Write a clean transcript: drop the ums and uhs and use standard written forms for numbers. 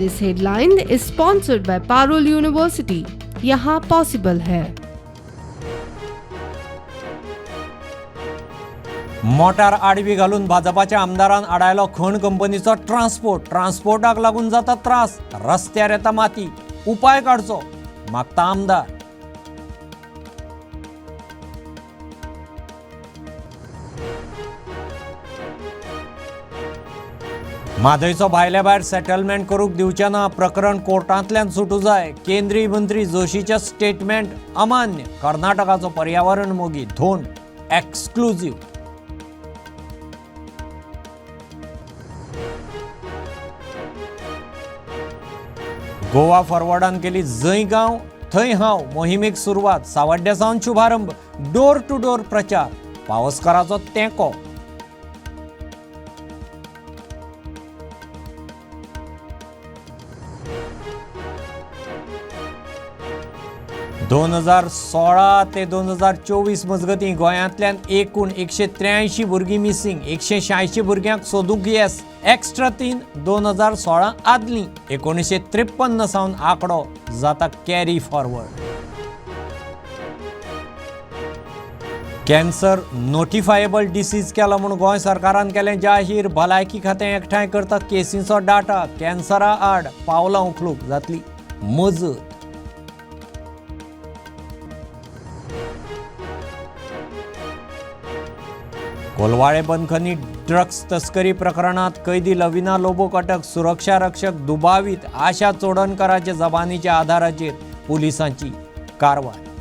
This headline is sponsored by Parul University. यहाँ possible है। Motor आडवी घालून भाजपाच्या आमदारान आडायलो खण कंपनीचो ट्रान्सपोर्टाक लागून जाता त्रास, रस्त्यार येता माती, उपाय काडचो मागता आमदार। म्हादयचो भायल्या भायर सेटलमेंट करूंक दिवचे ना, प्रकरण कोर्टांतल्यान सुटू जाय। केंद्रीय मंत्री जोशीचे स्टेटमेंट अमान्य, कर्नाटकाचो पर्यावरण मोगी धोंड एक्सक्लुझिव्ह। गोवा फॉरवर्डान केली जंय गांव थंय हांव मोहिमेक सुरवात, सावड्ड्यासावन शुभारंभ, डोर टू डोर प्रचार, पावसकाराचो तेंको। दोन 2016 ते 2024 मजगती गोंयांतल्यान एकूण 183 भुरगीं मिसिंग, 186 भुरग्यांक सोदूंक येस, एक्स्ट्रा 3 2016 आदली, 1953 सावन आंकडो जाता कॅरी फॉरवर्ड। कॅन्सर नोटिफायेबल डिसीज केला म्हूण गोंय सरकारान केलें जाहीर, भलायकी खातें एकठांय करता केसींचो डाटा, कॅन्सरा आड पावलां उखलूंक जातली मजत। कोलवाळे बंदखनी ड्रग्स तस्करी प्रकरणात कैदी लविना लोबोक अटक, सुरक्षा रक्षक दुबावीत, आशा चोडणकराचे जबानीच्या आधाराचेर पुलिसांची कारवाय।